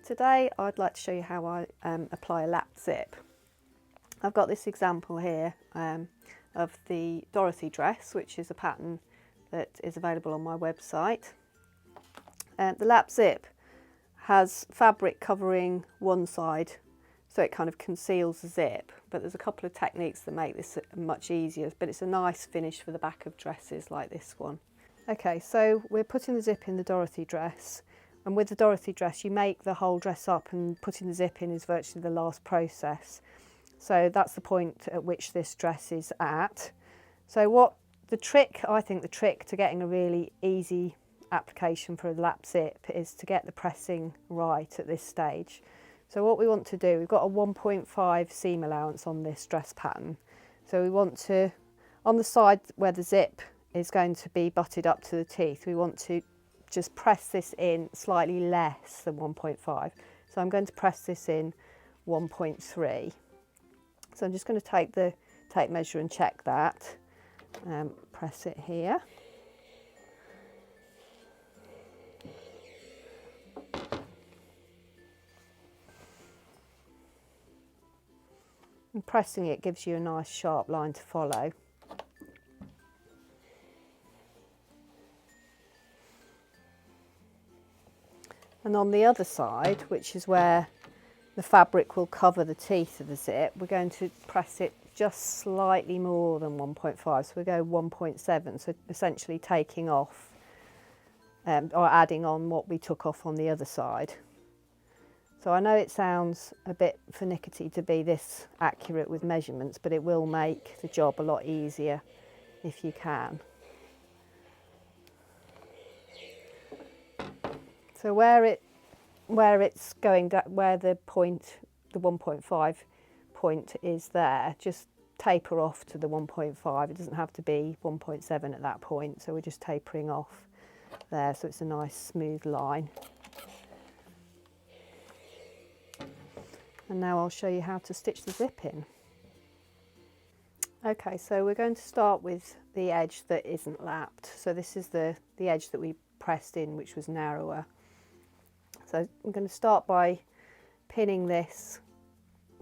Today I'd like to show you how I apply a lap zip. I've got this example here of the Dorothy dress, which is a pattern that is available on my website. The lap zip has fabric covering one side, so it kind of conceals the zip, but there's a couple of techniques that make this much easier, but it's a nice finish for the back of dresses like this one. Okay, so we're putting the zip in the Dorothy dress. And with the Dorothy dress, you make the whole dress up, and putting the zip in is virtually the last process. So that's the point at which this dress is at. So I think the trick to getting a really easy application for a lap zip is to get the pressing right at this stage. So what we want to do, we've got a 1.5 seam allowance on this dress pattern. So we want to, on the side where the zip is going to be butted up to the teeth, we want to just press this in slightly less than 1.5. So I'm going to press this in 1.3. So I'm just going to take the tape measure and check that. Press it here. And pressing it gives you a nice sharp line to follow. And on the other side, which is where the fabric will cover the teeth of the zip, we're going to press it just slightly more than 1.5. So we go 1.7, so essentially taking off or adding on what we took off on the other side. So I know it sounds a bit finicky to be this accurate with measurements, but it will make the job a lot easier if you can. So where it's going down, where the 1.5 point is there, just taper off to the 1.5. It doesn't have to be 1.7 at that point, so we're just tapering off there, so it's a nice smooth line. And now I'll show you how to stitch the zip in. Okay, so we're going to start with the edge that isn't lapped. So this is the edge that we pressed in, which was narrower. So I'm going to start by pinning this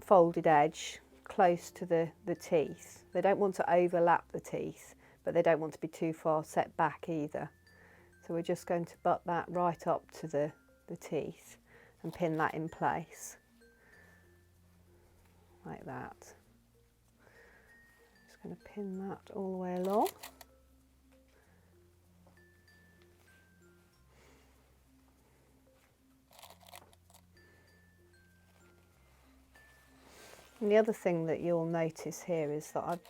folded edge close to the teeth. They don't want to overlap the teeth, but they don't want to be too far set back either. So we're just going to butt that right up to the teeth and pin that in place, like that. Just going to pin that all the way along. And the other thing that you'll notice here is that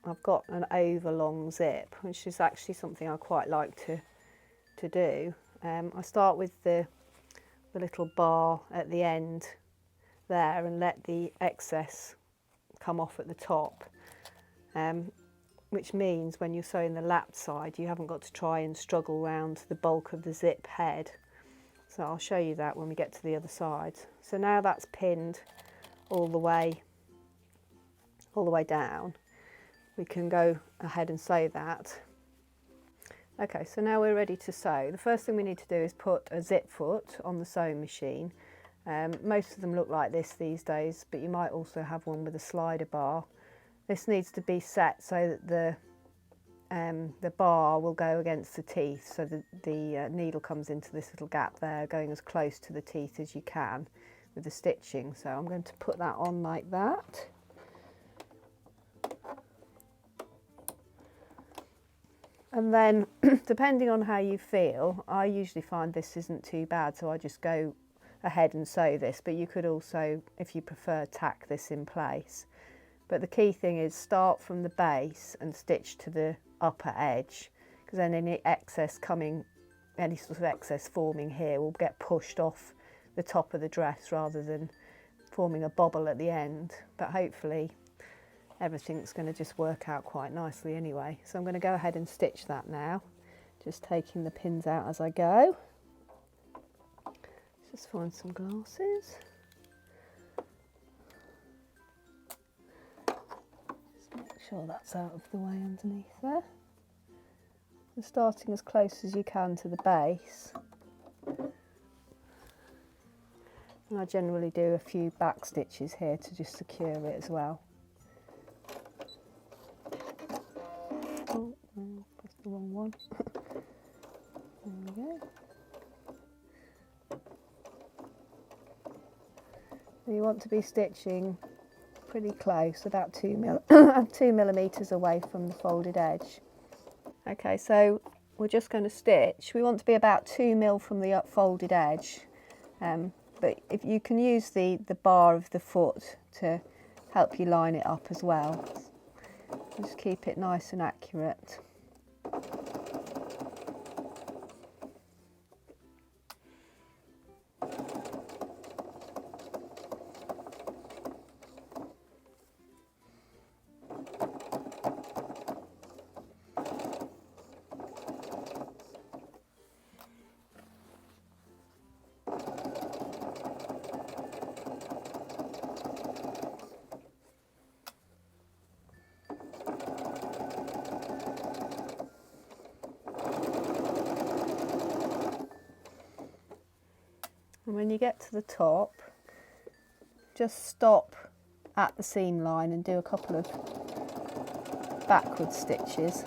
I've got an overlong zip, which is actually something I quite like to do. I start with the little bar at the end there and let the excess come off at the top, which means when you're sewing the lapped side, you haven't got to try and struggle around the bulk of the zip head. So I'll show you that when we get to the other side. So now that's pinned all the way down, we can go ahead and sew that. Okay, so now we're ready to sew. The first thing we need to do is put a zip foot on the sewing machine. Most of them look like this these days, but you might also have one with a slider bar. This needs to be set so that the bar will go against the teeth, so the needle comes into this little gap there, going as close to the teeth as you can with the stitching. So I'm going to put that on like that. And then, depending on how you feel, I usually find this isn't too bad, so I just go ahead and sew this, but you could also, if you prefer, tack this in place. But the key thing is start from the base and stitch to the upper edge, because then any sort of excess forming here will get pushed off the top of the dress rather than forming a bobble at the end. But hopefully everything's going to just work out quite nicely anyway. So I'm going to go ahead and stitch that now, just taking the pins out as I go. Just find some glasses. Just make sure that's out of the way underneath there. And starting as close as you can to the base. I generally do a few back stitches here to just secure it as well. Oh, that's the wrong one. There we go. You want to be stitching pretty close, about 2 millimeters away from the folded edge. Okay, so we're just going to stitch. We want to be about 2 mil from the folded edge, but if you can use the bar of the foot to help you line it up as well. Just keep it nice and accurate. And when you get to the top, just stop at the seam line and do a couple of backward stitches.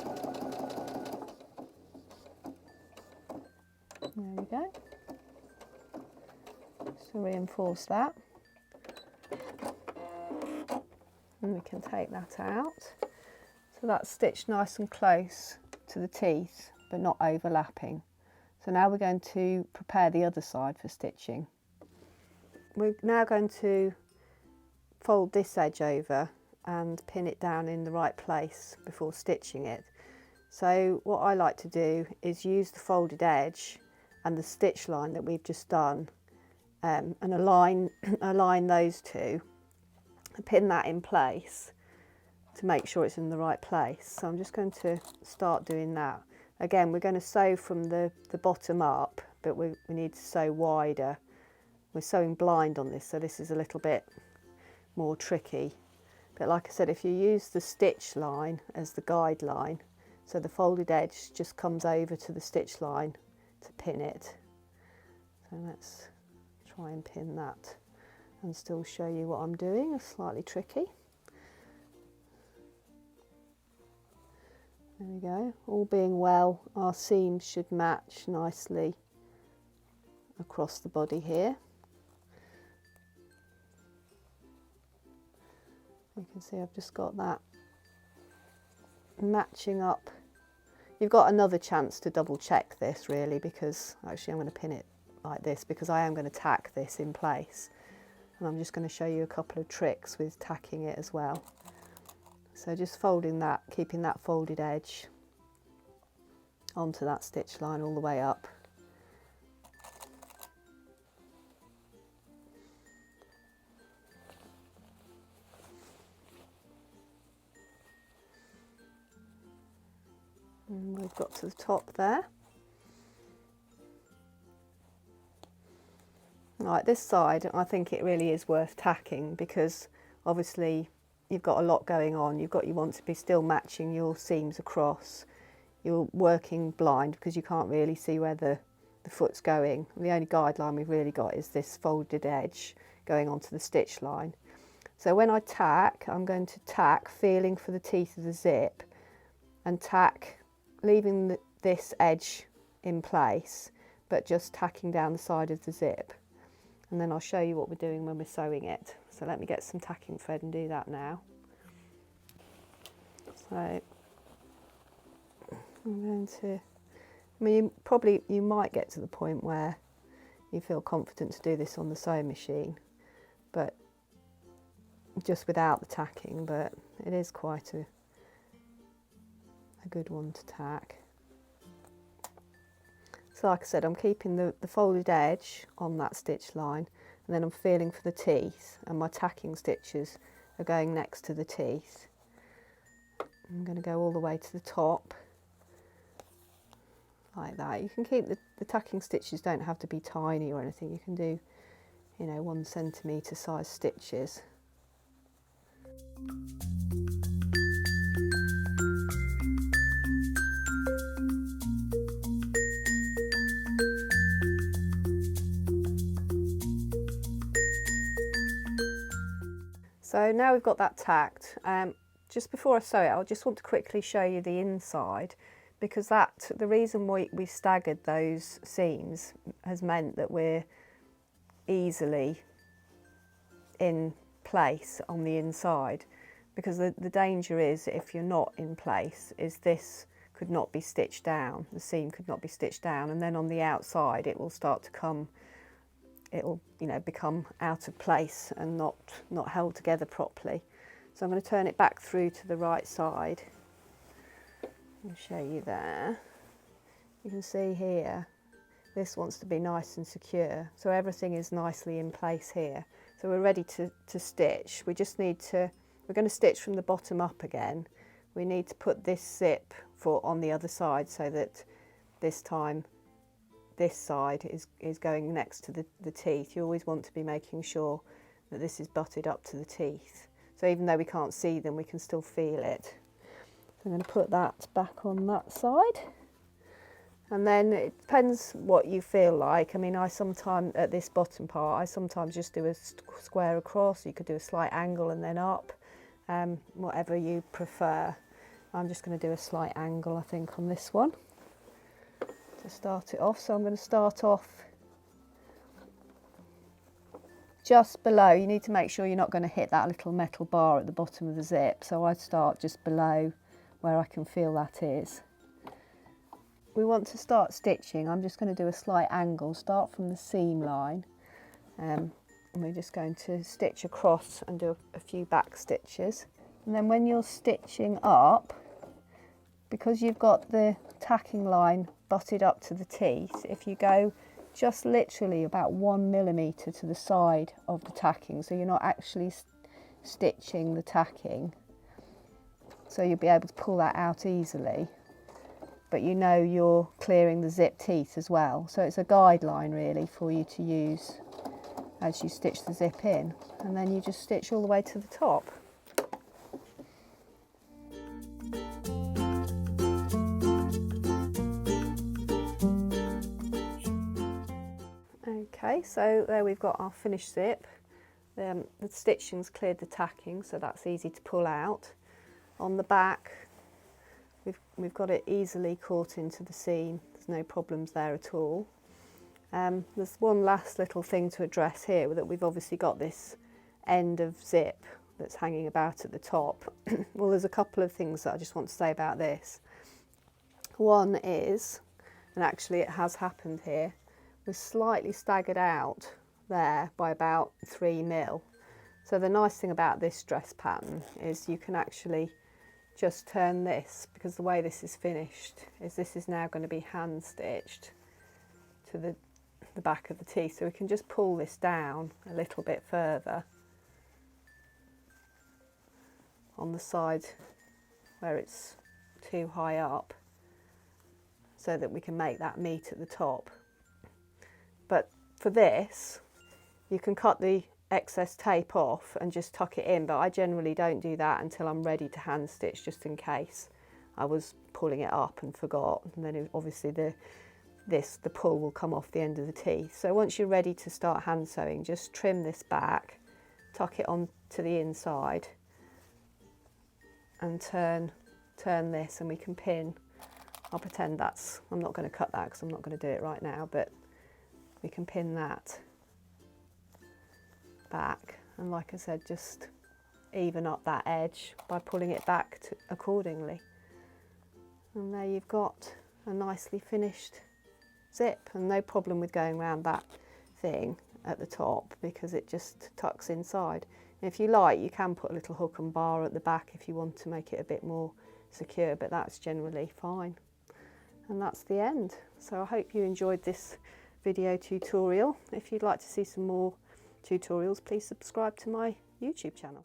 There we go. Just to reinforce that. And we can take that out. So that's stitched nice and close to the teeth, but not overlapping. So now we're going to prepare the other side for stitching. We're now going to fold this edge over and pin it down in the right place before stitching it. So what I like to do is use the folded edge and the stitch line that we've just done and align those two and pin that in place to make sure it's in the right place. So I'm just going to start doing that. Again, we're going to sew from the bottom up, but we need to sew wider. We're sewing blind on this, so this is a little bit more tricky. But like I said, if you use the stitch line as the guideline, so the folded edge just comes over to the stitch line to pin it. So let's try and pin that and still show you what I'm doing. It's slightly tricky. There we go. All being well, our seams should match nicely across the body here. You can see I've just got that matching up. You've got another chance to double check this really, because actually I'm going to pin it like this because I am going to tack this in place. And I'm just going to show you a couple of tricks with tacking it as well. So just folding that, keeping that folded edge onto that stitch line all the way up. And we've got to the top there. Right, this side I think it really is worth tacking because obviously you've got a lot going on. You want to be still matching your seams across. You're working blind because you can't really see where the foot's going. The only guideline we've really got is this folded edge going onto the stitch line. So when I tack, I'm going to tack feeling for the teeth of the zip and tack leaving this edge in place, but just tacking down the side of the zip. And then I'll show you what we're doing when we're sewing it. So let me get some tacking thread and do that now. So I'm going to, I mean, you might get to the point where you feel confident to do this on the sewing machine, but just without the tacking, but it is quite a good one to tack. So like I said, I'm keeping the folded edge on that stitch line, and then I'm feeling for the teeth, and my tacking stitches are going next to the teeth. I'm going to go all the way to the top, like that. You can keep the tacking stitches, don't have to be tiny or anything. You can do, 1 centimetre size stitches. So now we've got that tacked. Just before I sew it, I just want to quickly show you the inside, because the reason we staggered those seams has meant that we're easily in place on the inside, because the danger is, if you're not in place, is this could not be stitched down, the seam could not be stitched down, and then on the outside it will start to come, it'll become out of place and not held together properly. So I'm going to turn it back through to the right side and show you there. You can see here, this wants to be nice and secure, so everything is nicely in place here. So we're ready to stitch. We just need to, we're going to stitch from the bottom up again. We need to put this zip foot on the other side, so that this time this side is going next to the teeth. You always want to be making sure that this is butted up to the teeth. So even though we can't see them, we can still feel it. So I'm going to put that back on that side. And then it depends what you feel like. I mean, I sometimes, at this bottom part, I sometimes just do a square across. You could do a slight angle and then up, whatever you prefer. I'm just going to do a slight angle, I think, on this one to start it off. So I'm going to start off just below. You need to make sure you're not going to hit that little metal bar at the bottom of the zip. So I start just below where I can feel that is. We want to start stitching. I'm just going to do a slight angle, start from the seam line, and we're just going to stitch across and do a few back stitches. And then when you're stitching up, because you've got the tacking line butted up to the teeth, if you go just literally about 1 millimetre to the side of the tacking, so you're not actually stitching the tacking, so you'll be able to pull that out easily, but you know you're clearing the zip teeth as well. So it's a guideline really for you to use as you stitch the zip in, and then you just stitch all the way to the top. Okay, so there we've got our finished zip. The stitching's cleared the tacking, so that's easy to pull out. On the back, we've got it easily caught into the seam. There's no problems there at all. There's one last little thing to address here, that we've obviously got this end of zip that's hanging about at the top. Well, there's a couple of things that I just want to say about this. One is, and actually it has happened here, we're slightly staggered out there by about 3 mil. So the nice thing about this dress pattern is you can actually just turn this, because the way this is finished is this is now going to be hand stitched to the back of the teeth. So we can just pull this down a little bit further on the side where it's too high up, so that we can make that meet at the top. But for this, you can cut the excess tape off and just tuck it in, but I generally don't do that until I'm ready to hand stitch, just in case I was pulling it up and forgot, and then obviously the pull will come off the end of the teeth. So once you're ready to start hand sewing, just trim this back, tuck it on to the inside, and turn this, and we can pin. I'll pretend I'm not going to cut that because I'm not going to do it right now, but we can pin that back, and like I said, just even up that edge by pulling it back accordingly. And there you've got a nicely finished zip, and no problem with going around that thing at the top, because it just tucks inside. And if you like, you can put a little hook and bar at the back if you want to make it a bit more secure, but that's generally fine. And that's the end. So I hope you enjoyed this video tutorial. If you'd like to see some more tutorials, please subscribe to my YouTube channel.